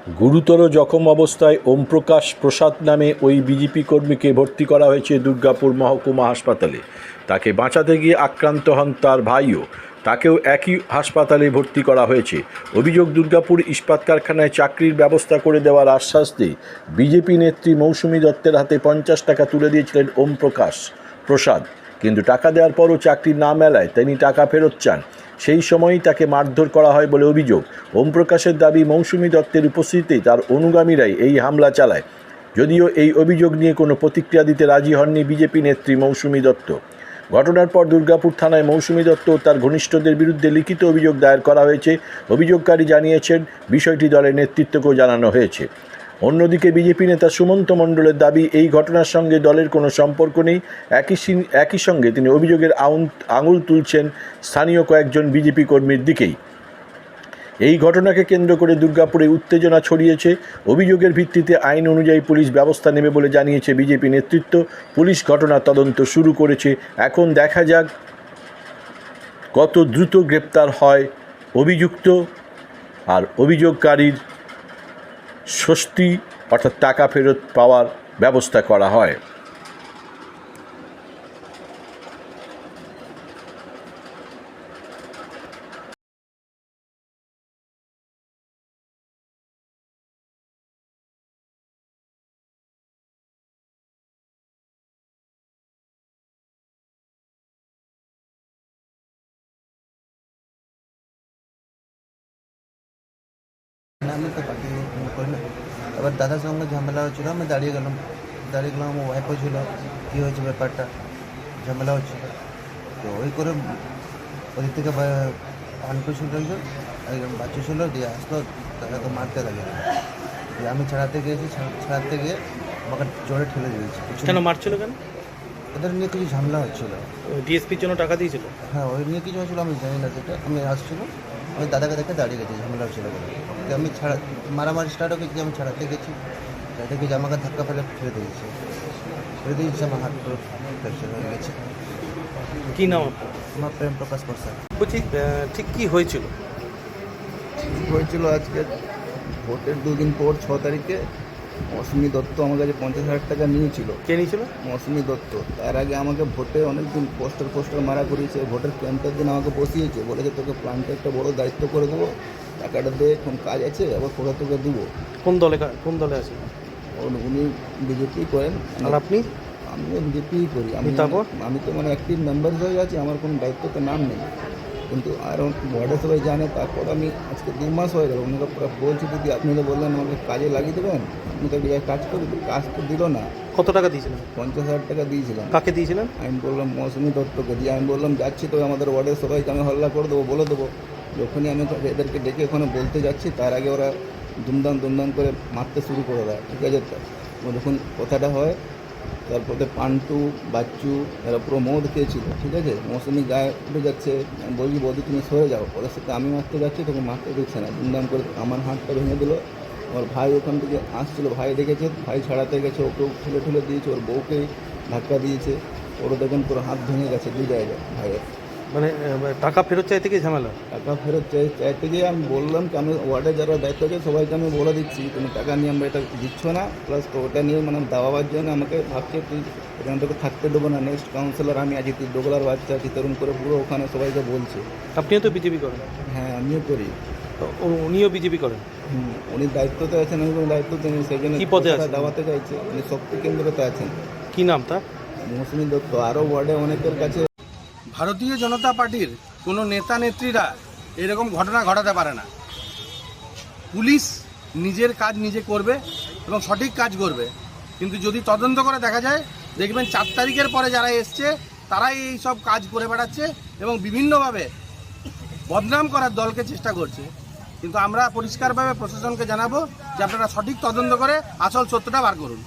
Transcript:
গুরুতর জখম অবস্থায় ওমপ্রকাশ প্রসাদ নামে ওই বিজেপি কর্মীকে ভর্তি করা হয়েছে দুর্গাপুর মহকুমা হাসপাতালে। তাকে বাঁচাতে গিয়ে আক্রান্ত হন তার ভাইও, তাকেও একই হাসপাতালে ভর্তি করা হয়েছে। অভিযোগ, দুর্গাপুর ইস্পাত কারখানায় চাকরির ব্যবস্থা করে দেওয়ার আশ্বাস দিয়ে বিজেপি নেত্রী মৌসুমী দত্তের হাতে 50 টাকা তুলে দিয়েছিলেন ওমপ্রকাশ প্রসাদ, কিন্তু টাকা দেওয়ার পরও চাকরি না মেলায় তিনি টাকা ফেরত চান। সেই সময়ই তাকে মারধর করা হয় বলে অভিযোগ। ওমপ্রকাশের দাবি, মৌসুমী দত্তের উপস্থিতিতে তার অনুগামীরাই এই হামলা চালায়। যদিও এই অভিযোগ নিয়ে কোনো প্রতিক্রিয়া দিতে রাজি হননি বিজেপি নেত্রী মৌসুমী দত্ত। ঘটনার পর দুর্গাপুর থানায় মৌসুমী দত্ত ও তার ঘনিষ্ঠদের বিরুদ্ধে লিখিত অভিযোগ দায়ের করা হয়েছে। অভিযোগকারী জানিয়েছেন বিষয়টি দলের নেতৃত্বকেও জানানো হয়েছে। অন্যদিকে বিজেপি নেতা সুমন্ত মণ্ডলের দাবি, এই ঘটনার সঙ্গে দলের কোনো সম্পর্ক নেই। একই সঙ্গে তিনি অভিযোগের আঙুল তুলছেন স্থানীয় কয়েকজন বিজেপি কর্মীর দিকেই। এই ঘটনাকে কেন্দ্র করে দুর্গাপুরে উত্তেজনা ছড়িয়েছে। অভিযোগের ভিত্তিতে আইন অনুযায়ী পুলিশ ব্যবস্থা নেবে বলে জানিয়েছে বিজেপি নেতৃত্ব। পুলিশ ঘটনার তদন্ত শুরু করেছে। এখন দেখা যাক কত দ্রুত গ্রেপ্তার হয় অভিযুক্ত আর অভিযোগকারীর স্বস্তি অর্থাৎ টাকা ফেরত পাওয়ার ব্যবস্থা করা হয়। আমি তো পার্টি করি না। এবার দাদার সঙ্গে ঝামেলা হচ্ছিলো, আমি দাঁড়িয়ে গেলাম। আমার ওয়াইফও ছিল, কী হয়েছে ব্যাপারটা, ঝামেলা হচ্ছিল। তো ওই করে ওদিক থেকে পানকু ছিল একজন বাচ্চা ছিল, দিয়ে আসলো, তাকে মারতে লাগে। দিয়ে আমি ছাড়াতে গিয়ে আমাকে জোরে ঠেলে দিয়েছি। কেন মারছিল কেন? ওদের নিয়ে কিছু ঝামেলা হচ্ছিলো। ডিএসপির জন্য টাকা দিয়েছিল? হ্যাঁ, ওই নিয়ে কিছু হচ্ছিলো, আমি জানি না যেটা। আমি আসছিলাম, আমি দাদাকে দেখে দাঁড়িয়ে গেছি, ঝামেলা হচ্ছিলো বলে। আমি মারামারি স্টার্ট হয়ে গেছি, আমি ছাড়াতে গেছি, আমাকে ধাক্কা ফেলে ছেড়ে দিয়েছে, আমার হাত পুরো ফ্র্যাকচার হয়ে গেছে। কী নাম? আমার প্রেম প্রকাশ প্রসাদ। বলছি, ঠিক কী হয়েছিল? আজকে ভোটের 2 দিন পর 6 তারিখে মৌসুমী দত্ত আমার কাছে 50,000 টাকা নিয়েছিল। কে নিয়েছিল? মৌসুমী দত্ত। তার আগে আমাকে ভোটে অনেকদিন পোস্টার মারা করিয়েছে। ভোটের ক্যাম্পের দিন আমাকে বসিয়েছে, বলেছে তোকে প্ল্যান্টে একটা বড় দায়িত্ব করে দেবো, টাকাটা দে, এখন কাজ আছে, আবার কোথা তোকে দেবো। কোন দলে আছে? উনি বিজেপি করেন। আর আপনি? আমিও বিজেপি করি। আমি তো অ্যাক্টিভ মেম্বার হয়ে আছি, আমার কোনো দায়িত্বতে নাম নেই, কিন্তু আর ওয়ার্ডে সবাই জানে। তারপর আমি আজকে 2 মাস হয়ে গেল ওনাকে পুরো বলছি, দিদি আপনি তো বললেন আমাকে কাজে লাগিয়ে দেবেন, আপনি তো কাজ করি, কাজ তো দিল না। কত টাকা দিয়েছিলেন? 50,000 টাকা দিয়েছিলাম। কাকে দিয়েছিলেন? আমি বললাম মৌসুমী দত্তকে দিয়ে। আমি বললাম যাচ্ছি তো আমাদের ওয়ার্ডের সবাইকে আমি হল্লা করে দেবো, বলে দেবো। যখনই আমি এদেরকে ডেকে ওখানে বলতে যাচ্ছি, তার আগে ওরা দুমদাম করে মারতে শুরু করে দেয়। ঠিক আছে, যখন কথাটা হয়, তারপরে পান্টু, বাচ্চু, এরা পুরো মদ খেয়েছিল। ঠিক আছে, মৌসুমি গায়ে উঠে যাচ্ছে, আমি বলছি বৌদি তুমি সরে যাও। ওদের সাথে আমি মারতে যাচ্ছি, তখন মারতে দিচ্ছে না, দুমদাম করে আমার হাতটা ভেঙে দিল। আমার ভাই ওখান থেকে আসছিলো, ভাই দেখেছে, ভাই ছাড়াতে গেছে, ওকেও ঠেলে দিয়েছে, ওর বউকে ধাক্কা দিয়েছে, ওরও দেখুন পুরো হাত ভেঙে গেছে 2 জায়গায় ভাইয়ের। মানে টাকা ফেরত চাইতে গিয়ে ঝামেলা? টাকা ফেরত চাইতে গিয়ে আমি বললাম কি, আমি ওয়ার্ডে যারা দায়িত্ব আছে সবাইকে আমি বলে দিচ্ছি, তুমি টাকা নিয়ে আমরা এটা দিচ্ছ না, প্লাস তো ওটা নিয়ে দাওয়াবার জন্য আমাকে ভাবছে তুই এখান থেকে থাকতে দেবো না, নেক্সট কাউন্সিলর আমি আছি, তুই দোগলার বাচ্চা আছি, তরুণ করে পুরো ওখানে সবাইকে বলছে। আপনিও তো বিজেপি করেন? হ্যাঁ, আমিও করি। তো উনিও বিজেপি করেন? উনি দায়িত্বতে আছেন, আমি কোনো দায়িত্বতে নেই, সেই জন্য কী পদে আছেন? দাওয়াতে চাইছে। উনি শক্তি কেন্দ্রতে আছেন। কী নাম তার? মৌসুমী দত্ত। আরও ওয়ার্ডে অনেকের কাছে। ভারতীয় জনতা পার্টির কোনো নেতা নেত্রীরা এরকম ঘটনা ঘটাতে পারে না। পুলিশ নিজের কাজ নিজে করবে এবং সঠিক কাজ করবে, কিন্তু যদি তদন্ত করে দেখা যায়, দেখবেন 4 তারিখের পরে যারা এসছে তারাই এই সব কাজ করে বেড়াচ্ছে এবং বিভিন্নভাবে বদনাম করার দলকে চেষ্টা করছে। কিন্তু আমরা পরিষ্কারভাবে প্রশাসনকে জানাবো যে আপনারা সঠিক তদন্ত করে আসল সত্যটা বার করুন।